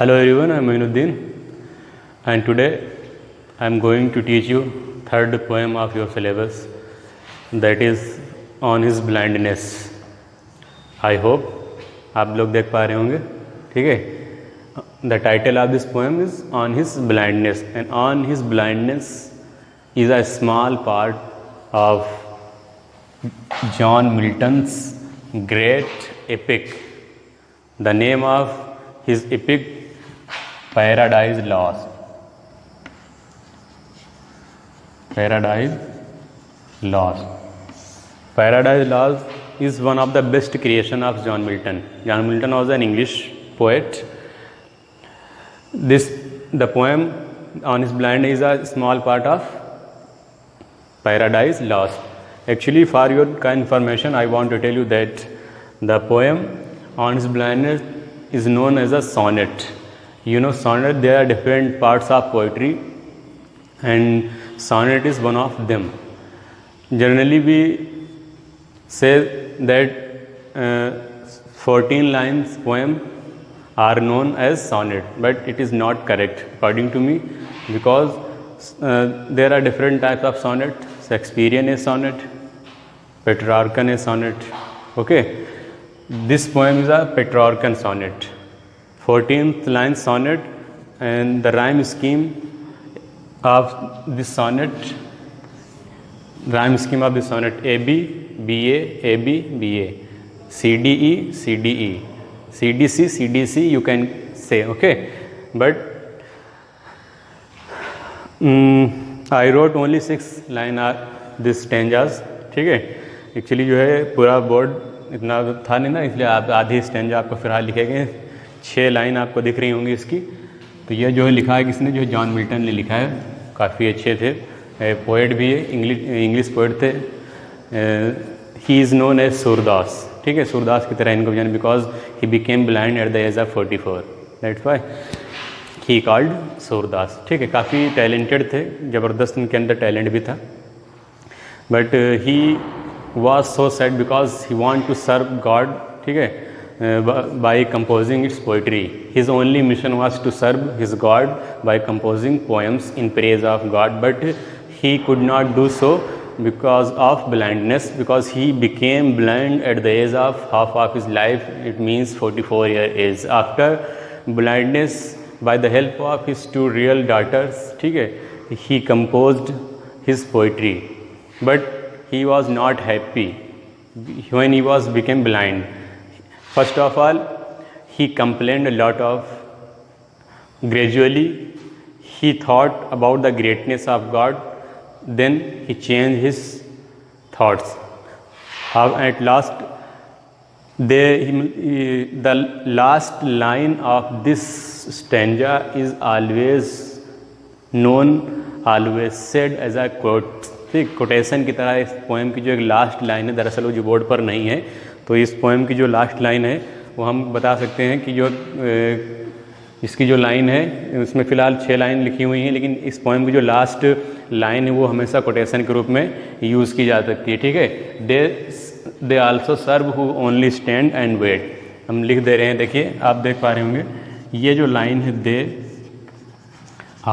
Hello everyone, I am Mainuddin and today I am going to teach you third poem of your syllabus, that is On His Blindness. I hope आप लोग देख पा रहे होंगे, ठीक है. The title of this poem is On His Blindness, and On His Blindness is a small part of John Milton's great epic. The name of his epic, Paradise Lost. Paradise Lost. Paradise Lost is one of the best creation of John Milton. John Milton was an English poet. The poem On His Blind is a small part of Paradise Lost. Actually, for your information, I want to tell you that the poem On His Blindness is known as a sonnet. You know, sonnet, there are different parts of poetry and sonnet is one of them. Generally, we say that 14 lines poem are known as sonnet, but it is not correct according to me, because there are different types of sonnet. Shakespearean is sonnet, Petrarchan is sonnet. Okay, this poem is a Petrarchan sonnet, 14th line sonnet, and the rhyme scheme of this sonnet, AB, BA, AB, BA, CDE, CDE, CDC, CDC, you can say, okay. But I wrote only 6 line are this stanzas, ठीक है. Actually जो है पूरा board इतना था नहीं ना, इसलिए आप आधी स्टेंजा आपको फिलहाल लिखे गए. 6 लाइन आपको दिख रही होंगी इसकी. तो ये जो है लिखा है किसने, जो जॉन मिल्टन ने लिखा है. काफ़ी अच्छे थे, पोएट भी है, इंग्लिश पोएट थे. He is known as Surdas, ठीक है. सूरदास की तरह इनको जाने, because he became blind at the age of 44. That's why he called Surdas, ठीक है. काफ़ी टैलेंटेड थे, ज़बरदस्त इनके अंदर टैलेंट भी था. But he was so sad because he want to serve God, ठीक है, by composing its poetry. His only mission was to serve his God by composing poems in praise of God, but he could not do so because of blindness, because he became blind at the age of half of his life. It means 44 years age. After blindness, by the help of his 2 real daughters, ठीक है, he composed his poetry, but he was not happy when he was became blind. First of all, he complained a lot of. Gradually, he thought about the greatness of God. Then he changed his thoughts. At last, the last line of this stanza is always known, always said as a quote. ठीक, quotation की तरह इस poem की जो एक last line है, दरअसल वो जो बोर्ड पर नहीं है, तो इस पोएम की जो लास्ट लाइन है वो हम बता सकते हैं कि जो इसकी जो लाइन है उसमें फ़िलहाल 6 लाइन लिखी हुई हैं, लेकिन इस पोएम की जो लास्ट लाइन है वो हमेशा कोटेशन के रूप में यूज़ की जा सकती है, ठीक है. They also serve who only stand and wait. हम लिख दे रहे हैं, देखिए आप देख पा रहे होंगे, ये जो लाइन है, they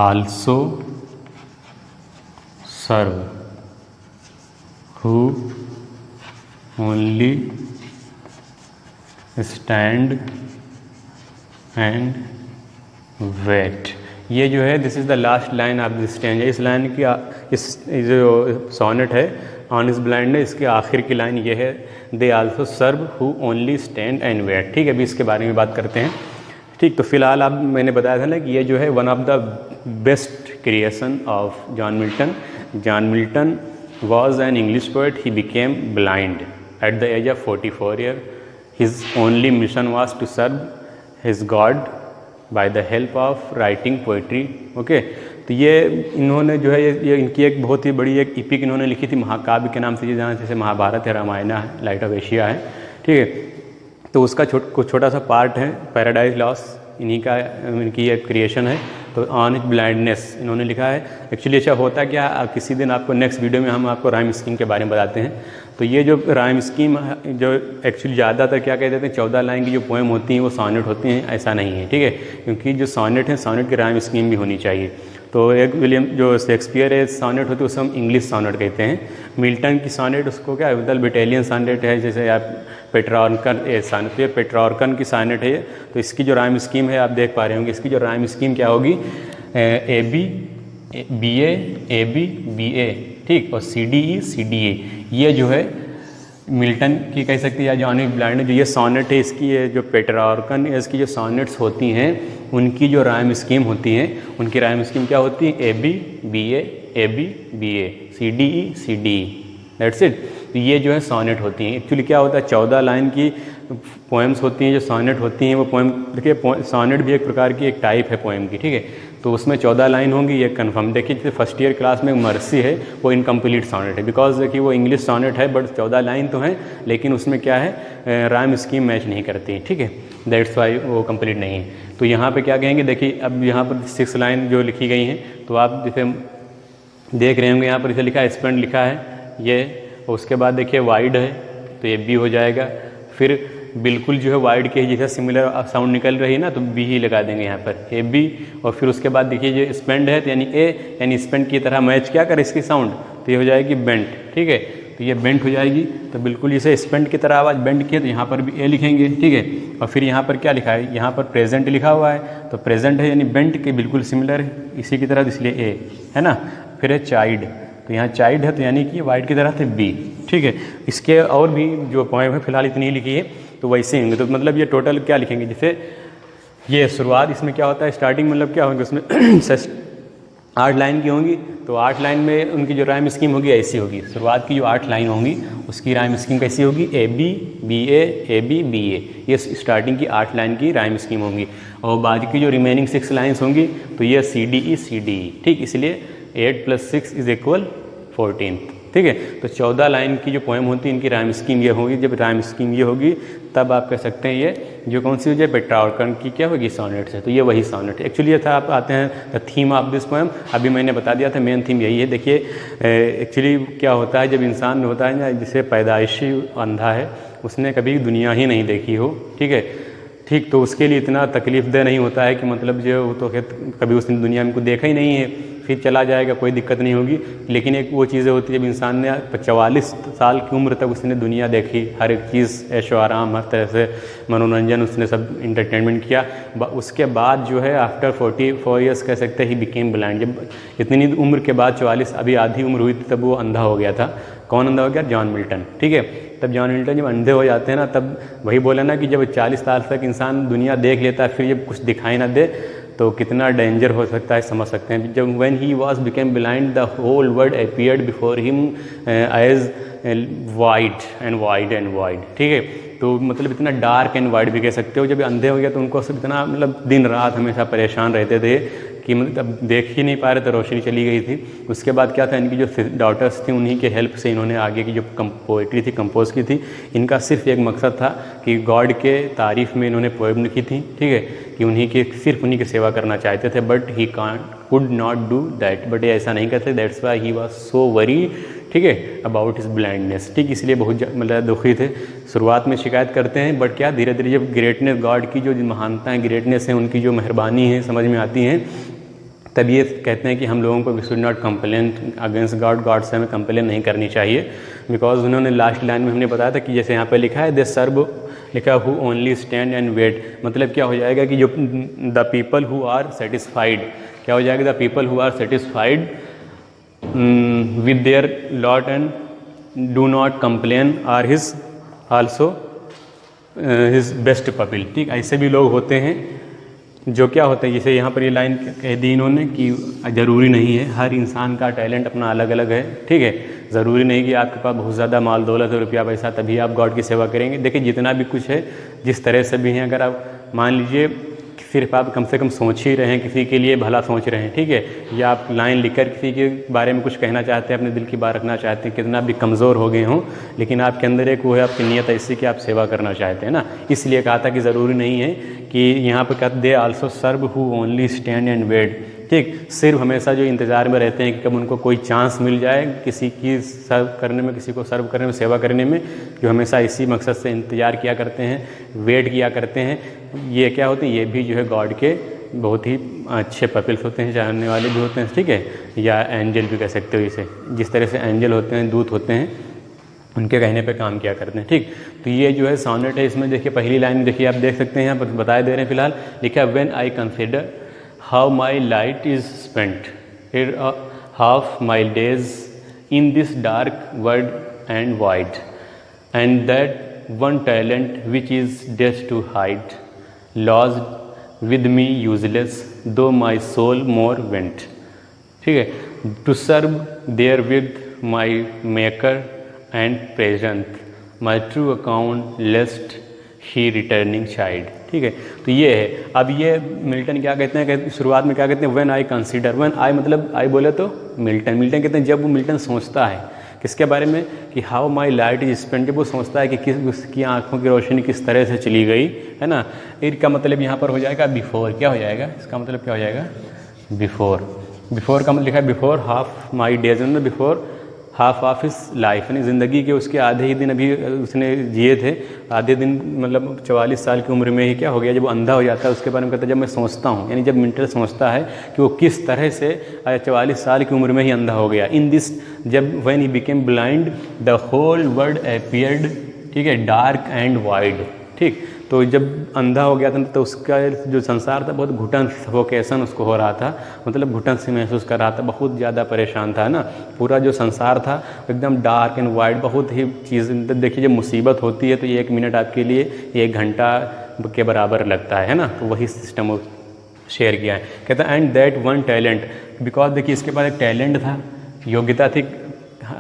also serve who only stand and wait. ये जो है, this is the last line of this stanza. इस लाइन की इस जो सॉनेट है ऑन हिज ब्लाइंड है, इसके आखिर की लाइन ये है, they also serve who only stand and wait. ठीक है, अभी इसके बारे में बात करते हैं. ठीक, तो फिलहाल अब मैंने बताया था ना कि ये जो है one of the best creation of John Milton. John Milton was an English poet. He became blind at the age of 44 years. His only mission was to serve his God by the help of writing poetry. Okay, तो ये इन्होंने जो है ये इनकी एक बहुत ही बड़ी एक इपिक इन्होंने लिखी थी, महाकाव्य के नाम से, जहाँ जैसे महाभारत है, रामायण है, लाइट ऑफ एशिया है, ठीक है. तो उसका छोटा सा पार्ट है पैराडाइज लॉस्ट. इन्हीं का इनकी एक क्रिएशन है। तो ऑन इज ब्लाइंडनेस इन्होंने लिखा है। एक्चुअली अच्छा होता क्या, किसी दिन आपको नेक्स्ट वीडियो में हम आपको राइम स्कीम के बारे में बताते हैं। तो ये जो राइम स्कीम जो एक्चुअली ज़्यादातर क्या कहते हैं 14 लाइन की जो पोएम होती हैं वो सॉनेट होती हैं, ऐसा नहीं है, ठीक है। क्योंकि जो सॉनेट है सॉनेट की राइम स्कीम भी होनी चाहिए। तो एक विलियम जो शेक्सपियर है सॉनेट होती है उसे हम इंग्लिश सॉनेट कहते हैं। मिल्टन की सॉनेट उसको क्या है बेटेलियन सॉनेट है, जैसे आप पेट्रार्कन सॉनेट, तो ये पेट्रार्कन की सॉनेट है। तो इसकी जो राइम स्कीम है आप देख पा रहे होंगे, इसकी जो राइम स्कीम क्या होगी, A B B A B B A, ठीक, और सी D E C D A. ये जो है मिल्टन की कह सकती है या जॉन ऑफ ब्लाइंड जो ये सॉनेट है इसकी, ये जो पेट्रार्कन इसकी जो सॉनेट्स होती हैं उनकी जो राइम स्कीम होती हैं, उनकी राइम स्कीम क्या होती है, A B B A C D E, that's it. तो ये जो है सॉनेट होती हैं। एक्चुअली क्या होता है 14 लाइन की पोएम्स होती हैं जो सॉनेट होती हैं। वो पोएम देखिए सॉनेट भी एक प्रकार की एक टाइप है पोएम की, ठीक है। तो उसमें 14 लाइन होंगी, ये कन्फर्म। देखिए जैसे फर्स्ट ईयर क्लास में मर्सी है वो इनकम्प्लीट सॉनेट है, बिकॉज देखिए वो इंग्लिश सॉनेट है बट 14 लाइन तो हैं लेकिन उसमें क्या है राइम स्कीम मैच नहीं करती, ठीक है, दैट्स वाई वो कंप्लीट नहीं है। तो यहाँ पे क्या कहेंगे, देखिए अब यहाँ पर 6 लाइन जो लिखी गई हैं तो आप जैसे देख रहे होंगे यहाँ पर इसे लिखा है स्पेंड लिखा है ये, उसके बाद देखिए वाइड है तो ये बी हो जाएगा। फिर बिल्कुल जो है वाइड के जैसे सिमिलर साउंड निकल रही है ना तो बी ही लगा देंगे यहाँ पर, ए बी। और फिर उसके बाद देखिए जो स्पेंड है तो यानी ए, यानी स्पेंड की तरह मैच क्या कर इसकी साउंड, तो ये हो जाएगी बेंट, ठीक है। तो ये बेंट हो जाएगी, तो बिल्कुल जैसे स्पेंड की तरह आवाज़ बेंट की है तो यहाँ पर भी ए लिखेंगे, ठीक है। और फिर यहाँ पर क्या लिखा है, यहाँ पर प्रेजेंट लिखा हुआ है तो प्रेजेंट है यानी बेंट के बिल्कुल सिमिलर है इसी की तरह, इसलिए ए है ना। फिर है चाइल्ड, तो यहाँ चाइल्ड है तो यानी कि वाइड की तरह थे बी, ठीक है। इसके और भी जो पॉइंट है फिलहाल इतनी ही लिखी है तो वैसे ही होंगे। तो मतलब ये टोटल क्या लिखेंगे, जैसे ये शुरुआत इसमें क्या होता है स्टार्टिंग मतलब क्या होंगे उसमें 8 लाइन की होंगी। तो 8 लाइन में उनकी जो राइम स्कीम होगी ऐसी होगी, शुरुआत की जो 8 लाइन होंगी उसकी राइम स्कीम कैसी होगी, A B B A B B A, ये स्टार्टिंग की 8 लाइन की राइम स्कीम होंगी। और बाकी की जो रिमेनिंग 6 लाइन्स होंगी तो ये सी डी ई, ठीक, इसलिए 8 + 6 = 14, ठीक है। तो 14 लाइन की जो पोएम होती है इनकी राइम स्कीम ये होगी। जब राइम स्कीम ये होगी तब आप कह सकते हैं ये जो कौन सी हो जाए पेट्रार्कन की क्या होगी, सॉनेट्स है। तो ये वही सॉनेट है। एक्चुअली ये था, आप आते हैं the theme of this poem, अभी मैंने बता दिया था मेन थीम यही है। देखिए एक्चुअली क्या होता है जब इंसान होता है ना, जिसे पैदाइशी अंधा है, उसने कभी दुनिया ही नहीं देखी हो, ठीक है, ठीक, तो उसके लिए इतना तकलीफ़देह नहीं होता है कि मतलब जो तो कभी उसने दुनिया में को देखा ही नहीं है, फिर चला जाएगा कोई दिक्कत नहीं होगी। लेकिन एक वो चीज़ें होती है जब इंसान ने 44 साल की उम्र तक उसने दुनिया देखी, हर एक चीज़ ऐशो आराम हर तरह से मनोरंजन उसने सब इंटरटेनमेंट किया, उसके बाद जो है आफ्टर 44 ईयर्स कह सकते ही बिकेम ब्लाइंड। जब इतनी उम्र के बाद 44 अभी आधी उम्र हुई थी तब वो अंधा हो गया था। कौन अंधा हो गया, जॉन मिल्टन, ठीक है। तब जॉन मिल्टन जब अंधे हो जाते हैं ना तब वही बोला ना कि जब 40 साल तक इंसान दुनिया देख लेता है फिर जब कुछ दिखाई ना दे तो कितना डेंजर हो सकता है, समझ सकते हैं। जब when he was became blind the whole world appeared before him as wide and wide, ठीक है। तो मतलब इतना डार्क एंड वाइड भी कह सकते हो। जब अंधे हो गया तो उनको सब इतना मतलब दिन रात हमेशा परेशान रहते थे कि मतलब देख ही नहीं पा रहे थे, रोशनी चली गई थी। उसके बाद क्या था, इनकी जो डॉटर्स थी उन्हीं के हेल्प से इन्होंने आगे की जो पोइट्री थी कंपोज की थी। इनका सिर्फ एक मकसद था कि गॉड के तारीफ़ में इन्होंने पोएम लिखी थी, ठीक है, कि सिर्फ उन्हीं की सेवा करना चाहते थे, but he could not do that, but ये ऐसा नहीं करते, that's why he was so worry, ठीक है, अबाउट हिज ब्लाइंडनेस, ठीक, इसलिए बहुत मतलब दुखी थे। शुरुआत में शिकायत करते हैं बट क्या धीरे धीरे जब ग्रेटनेस गॉड की जो महानता है, ग्रेटनेस है, उनकी जो मेहरबानी है समझ में आती हैं, तब ये कहते हैं कि हम लोगों को we should not complain against God, God से हमें कंप्लेन नहीं करनी चाहिए। बिकॉज उन्होंने लास्ट लाइन में हमने बताया था कि जैसे यहाँ पे लिखा है दे सर्व, लिखा who only stand and wait, मतलब क्या हो जाएगा कि जो the people who are satisfied, क्या हो जाएगा, the people who are satisfied with their lot and do not complain are his also his best pupil, ठीक, ऐसे भी लोग होते हैं जो क्या होता है, जैसे यहाँ पर ये लाइन कह दी इन्होंने कि ज़रूरी नहीं है, हर इंसान का टैलेंट अपना अलग अलग है, ठीक है, ज़रूरी नहीं कि आपके पास बहुत ज़्यादा माल दौलत है, रुपया पैसा, तभी आप गॉड की सेवा करेंगे। देखिए जितना भी कुछ है, जिस तरह से भी हैं, अगर आप मान लीजिए सिर्फ आप कम से कम सोच ही रहे हैं, किसी के लिए भला सोच रहे हैं, ठीक है, या आप लाइन लिखकर किसी के बारे में कुछ कहना चाहते हैं, अपने दिल की बात रखना चाहते हैं, कितना भी कमज़ोर हो गए हों, लेकिन आपके अंदर एक वो है, आपकी नीयत ऐसी कि आप सेवा करना चाहते हैं ना। इसलिए कहा था कि ज़रूरी नहीं है कि यहाँ पर कहते they also serve who only stand and wait, ठीक, सिर्फ हमेशा जो इंतज़ार में रहते हैं कि कब उनको कोई चांस मिल जाए किसी की सर्व करने में, किसी को सर्व करने में, सेवा करने में, जो हमेशा इसी मकसद से इंतज़ार किया करते हैं, वेट किया करते हैं। ये क्या होते हैं, ये भी जो है गॉड के बहुत ही अच्छे पपिल्स होते हैं, जानने वाले भी होते हैं, ठीक है, या एंजल भी कह सकते हो इसे। जिस तरह से एंजल होते हैं, दूत होते हैं, उनके कहने पे काम किया करते हैं, ठीक। तो ये जो है सोनेट है, इसमें देखिए पहली लाइन देखिए, आप देख सकते हैं यहाँ पर बताए दे रहे हैं फिलहाल, लिखा है when I consider how my light is spent here half my days in this dark world and wide, and that one talent which is death to hide, lost with me useless, though my soul more went, ठीक है, to serve there with my maker and present, my true account lest he returning child, ठीक है। तो ये है। अब ये Milton क्या कहते हैं, शुरुआत में क्या कहते हैं, when I consider, when I मतलब आई बोले तो मिल्टन कहते हैं जब वो मिल्टन सोचता है किसके बारे में, कि how my light is spent, जब वो सोचता है कि किस उसकी आंखों की रोशनी किस तरह से चली गई है ना। इसका मतलब यहाँ पर हो जाएगा बिफोर, क्या हो जाएगा, इसका मतलब क्या हो जाएगा, बिफोर का मतलब लिखा है बिफोर हाफ माई डेज, मतलब before half of his life, यानी ज़िंदगी के उसके आधे ही दिन अभी उसने जिए थे, आधे दिन मतलब 44 साल की उम्र में ही क्या हो गया, जब वो अंधा हो जाता है उसके बारे में कहता है जब मैं सोचता हूँ, यानी जब मिल्टन सोचता है कि वो किस तरह से 44 साल की उम्र में ही अंधा हो गया। इन दिस, जब when he became blind the whole world appeared, ठीक है, डार्क एंड वाइड, ठीक। तो जब अंधा हो गया था तो उसका जो संसार था बहुत घुटन, सफोकेशन उसको हो रहा था, मतलब घुटन से महसूस कर रहा था, बहुत ज़्यादा परेशान था ना। पूरा जो संसार था एकदम डार्क एंड वाइड, बहुत ही चीज़ देखिए जब मुसीबत होती है तो 1 मिनट आपके लिए 1 घंटा के बराबर लगता है ना। तो वही सिस्टम वो शेयर किया है। कहता है and that one talent, because देखिए इसके पास एक टैलेंट था, योग्यता थी,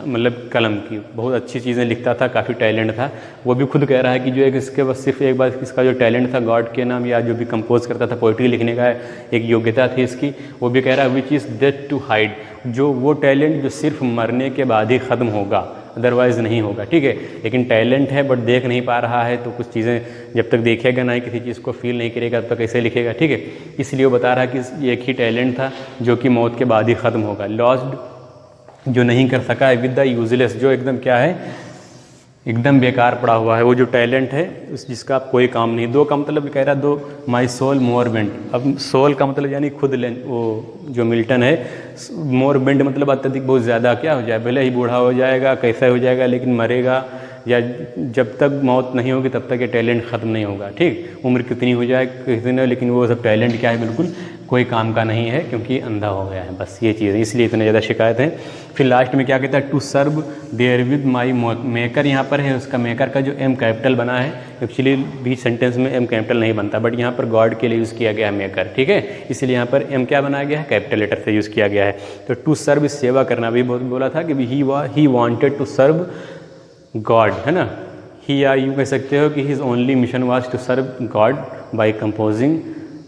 मतलब कलम की बहुत अच्छी चीज़ें लिखता था, काफ़ी टैलेंट था। वो भी खुद कह रहा है कि जो एक इसके बस सिर्फ एक बार इसका जो टैलेंट था गॉड के नाम, या जो भी कंपोज करता था पोइट्री लिखने का एक योग्यता थी इसकी, वो भी कह रहा है which is death to hide, जो वो टैलेंट जो सिर्फ मरने के बाद ही ख़त्म होगा, अदरवाइज़ नहीं होगा, ठीक है। लेकिन टैलेंट है बट देख नहीं पा रहा है, तो कुछ चीज़ें जब तक देखेगा ना, किसी चीज़ को फील नहीं करेगा तब तक कैसे लिखेगा, ठीक है। इसलिए वो बता रहा है कि एक ही टैलेंट था जो कि मौत के बाद ही ख़त्म होगा, लॉस्ड जो नहीं कर सका है, विद द यूजलेस जो एकदम क्या है, एकदम बेकार पड़ा हुआ है, वो जो टैलेंट है उस जिसका आप कोई काम नहीं। दो का मतलब कह रहा है दो माई सोल मोर बेंट, अब सोल का मतलब यानी खुद वो जो मिल्टन है, मोर बेंट मतलब अत्यधिक बहुत ज़्यादा क्या हो जाए, भले ही बूढ़ा हो जाएगा, कैसा हो जाएगा, लेकिन मरेगा या जब तक मौत नहीं होगी तब तक ये टैलेंट ख़त्म नहीं होगा, ठीक। उम्र कितनी हो जाए किसी ने, लेकिन वो सब टैलेंट क्या है, बिल्कुल कोई काम का नहीं है क्योंकि अंधा हो गया है, बस ये चीज़ है, इसलिए इतने ज़्यादा शिकायत है। फिर लास्ट में क्या कहता है, to serve there with my maker, यहाँ पर है उसका मेकर का जो एम कैपिटल बना है, एक्चुअली बीच सेंटेंस में एम कैपिटल नहीं बनता, बट यहाँ पर गॉड के लिए यूज़ किया गया है मेकर, ठीक है, इसलिए यहाँ पर एम क्या बनाया गया है, कैपिटल लेटर से यूज़ किया गया है। तो टू सर्व सेवा करना भी बहुत बोला था कि he wanted to serve God, है ना। ही या यूँ कह सकते हो कि his only mission was to serve God by composing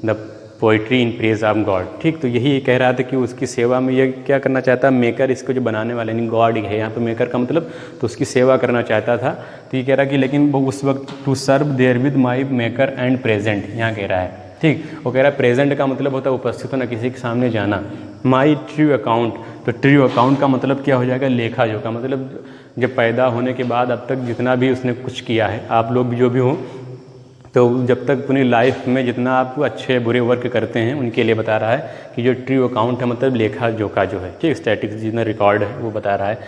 the poetry in praise of God, ठीक। तो यही कह रहा था कि उसकी सेवा में ये क्या करना चाहता, मेकर इसको जो बनाने वाले यानी गॉड है यहाँ पे मेकर का मतलब, तो उसकी सेवा करना चाहता था। तो ये कह रहा कि लेकिन वो उस वक्त to serve there with my maker and present यहाँ कह रहा है, ठीक। वो कह रहा है प्रेजेंट का मतलब होता है उपस्थित होना, किसी के सामने जाना। माई ट्रू अकाउंट, तो ट्रू अकाउंट का मतलब क्या हो जाएगा, लेखा जोखा, मतलब जब पैदा होने के बाद अब तक जितना भी उसने कुछ किया है, आप लोग भी जो भी हो, तो जब तक अपनी लाइफ में जितना आप अच्छे बुरे वर्क करते हैं उनके लिए बता रहा है कि जो ट्रू अकाउंट है मतलब लेखा जोखा जो है, ठीक, स्टैटिक्स जितना रिकॉर्ड है वो बता रहा है।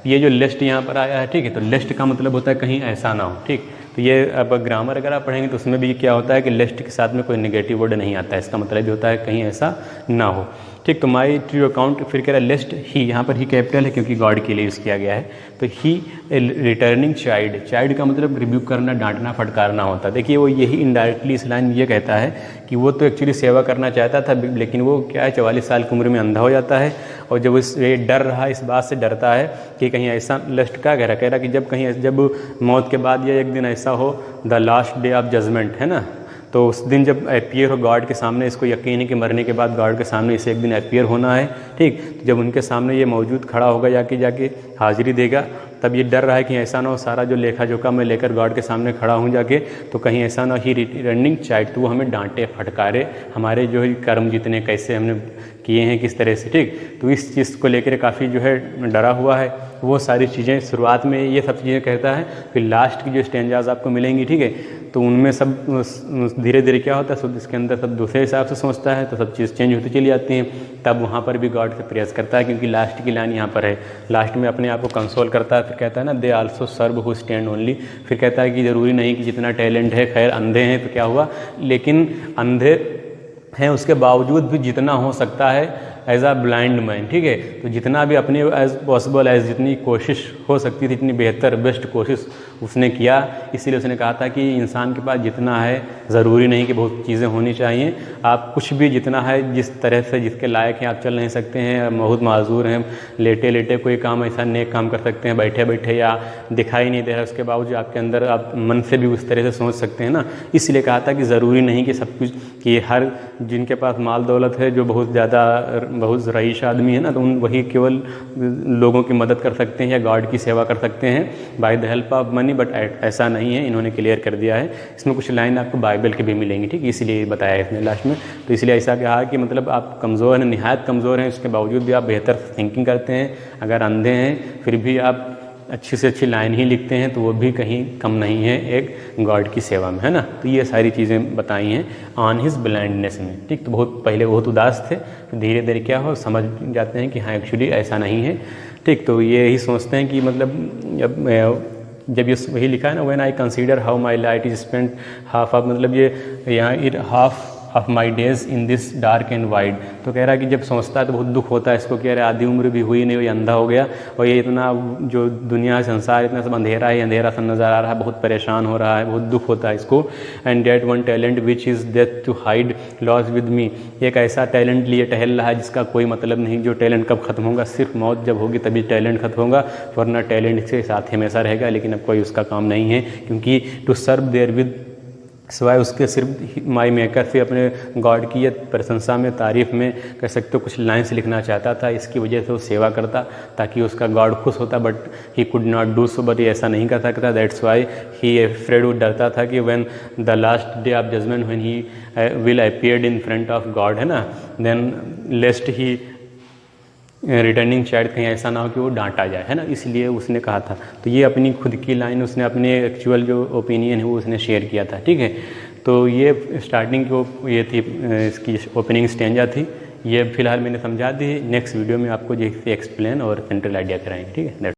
ये जो लिस्ट यहाँ पर आया है, ठीक है, तो लिस्ट का मतलब होता है कहीं ऐसा ना हो, ठीक। तो ये अब ग्रामर अगर आप पढ़ेंगे तो उसमें भी क्या होता है कि लिस्ट के साथ में कोई नेगेटिव वर्ड नहीं आता है, इसका मतलब भी होता है कहीं ऐसा ना हो, ठीक। तो माई ट्रू अकाउंट, फिर कह रहा है लिस्ट ही, यहाँ पर ही कैपिटल है क्योंकि गॉड के लिए यूज़ किया गया है। तो ही रिटर्निंग चाइल्ड, चाइल्ड का मतलब रिब्यूक करना, डांटना, फटकारना होता है। देखिए वो यही इनडायरेक्टली इस लाइन में ये कहता है कि वो तो एक्चुअली सेवा करना चाहता था, लेकिन वो क्या है 44 साल की उम्र में अंधा हो जाता है, और जब ये डर रहा, इस बात से डरता है कि कहीं ऐसा, लिस्ट क्या कह रहा कि जब कहीं जब मौत के बाद या एक दिन ऐसा हो, the last day of judgement, है ना, तो उस दिन जब अपीयर हो गॉड के सामने, इसको यकीन है कि मरने के बाद गॉड के सामने इसे एक दिन अपीयर होना है, ठीक। तो जब उनके सामने ये मौजूद खड़ा होगा, जाके हाजिरी देगा, तब ये डर रहा है कि ऐसा ना हो सारा जो लेखा जोखा मैं लेकर गॉड के सामने खड़ा हूँ जाके, तो कहीं ऐसा ना ही रनिंग चाइट, तो वो हमें डांटे फटकारे, हमारे जो कर्म जितने कैसे हमने किए हैं किस तरह से, ठीक। तो इस चीज़ को लेकर काफ़ी जो है डरा हुआ है। वो सारी चीज़ें शुरुआत में ये सब चीज़ें कहता है, फिर लास्ट की जो स्टेंजाज आपको मिलेंगी, ठीक है, तो उनमें सब धीरे धीरे क्या होता है, सब इसके अंदर सब दूसरे हिसाब से सोचता है, तो सब चीज़ चेंज होती चली जाती हैं। तब वहाँ पर भी गॉड से प्रेयर्स करता है, क्योंकि लास्ट की लाइन यहाँ पर है, लास्ट में अपने आप को कंसोल करता है। फिर कहता है ना, they also serve who stand only. फिर कहता है कि ज़रूरी नहीं कि जितना टैलेंट है, खैर अंधे हैं तो क्या हुआ, लेकिन अंधे हैं उसके बावजूद भी जितना हो सकता है एज आ ब्लाइंड मैन, ठीक है, तो जितना भी अपने एज पॉसिबल एज जितनी कोशिश हो सकती थी, इतनी बेहतर बेस्ट कोशिश उसने किया। इसीलिए उसने कहा था कि इंसान के पास जितना है, ज़रूरी नहीं कि बहुत चीज़ें होनी चाहिए, आप कुछ भी जितना है, जिस तरह से जिसके लायक हैं आप चल नहीं सकते हैं, बहुत माजूर हैं, लेटे लेटे कोई काम ऐसा नेक काम कर सकते हैं, बैठे बैठे या दिखाई नहीं दे रहा उसके बावजूद आपके अंदर आप मन से भी उस तरह से सोच सकते हैं ना। इसलिए कहा था कि ज़रूरी नहीं कि सब कुछ, कि हर जिनके पास माल दौलत है, जो बहुत ज़्यादा बहुत रईस आदमी है ना, तो उन वही केवल लोगों की मदद कर सकते हैं या गॉड की सेवा कर सकते हैं by the help of money, but ऐसा नहीं है, इन्होंने क्लियर कर दिया है। इसमें कुछ लाइन आपको बाइबल के भी मिलेंगी, ठीक, इसलिए बताया है इसने लास्ट में। तो इसलिए ऐसा कहा कि मतलब आप कमज़ोर हैं, निहायत कमज़ोर हैं, उसके बावजूद भी आप बेहतर थिंकिंग करते हैं। अगर अंधे हैं फिर भी आप अच्छी से अच्छी लाइन ही लिखते हैं, तो वो भी कहीं कम नहीं है एक गॉड की सेवा में, है ना। तो ये सारी चीज़ें बताई हैं ऑन हिज ब्लाइंडनेस में, ठीक। तो बहुत पहले बहुत उदास थे, तो धीरे धीरे क्या हो समझ जाते हैं कि हाँ एक्चुअली ऐसा नहीं है, ठीक। तो ये ही सोचते हैं कि मतलब जब ये वही लिखा है ना, when I consider how my light is spent half of, मतलब ये यहाँ it half of my days in this dark and wide. तो कह रहा है कि जब सोचता है तो बहुत दुख होता है इसको, कह रहा है आधी उम्र भी हुई नहीं, ये अंधा हो गया, और ये इतना जो दुनिया संसार इतना सब अंधेरा ही अंधेरा सा नज़र आ रहा है, बहुत परेशान हो रहा है, बहुत दुख होता है इसको। And that one talent which is death to hide lodged with me, एक ऐसा टैलेंट लिए टहल रहा है जिसका कोई मतलब नहीं, जो टैलेंट कब खत्म होगा, सिर्फ मौत जब होगी तभी टैलेंट खत्म होगा, वरना टैलेंट इसके साथ हमेशा रहेगा, लेकिन अब कोई उसका काम नहीं है, क्योंकि टू सर्व देयर विद, सिवाय उसके सिर्फ माई मेकर से अपने गॉड की ये प्रशंसा में, तारीफ़ में कह सकते हो कुछ लाइन्स लिखना चाहता था, इसकी वजह से वो सेवा करता ताकि उसका गॉड खुश होता, but he could not do so, but ये ऐसा नहीं कर सकता। दैट्स वाई ही अफ्रेड, वो डरता था कि when the last day of judgement when he will appeared in front of God, है ना, then lest he returning child, कहीं ऐसा ना हो कि वो डांटा जाए, है ना, इसलिए उसने कहा था। तो ये अपनी खुद की लाइन उसने अपने एक्चुअल जो ओपिनियन है वो उसने शेयर किया था, ठीक है। तो ये स्टार्टिंग को ये थी, इसकी ओपनिंग स्टेंजा थी, ये फिलहाल मैंने समझा दी। नेक्स्ट वीडियो में आपको जैसे एक्सप्लेन और सेंट्रल आइडिया कराएंगे, ठीक है।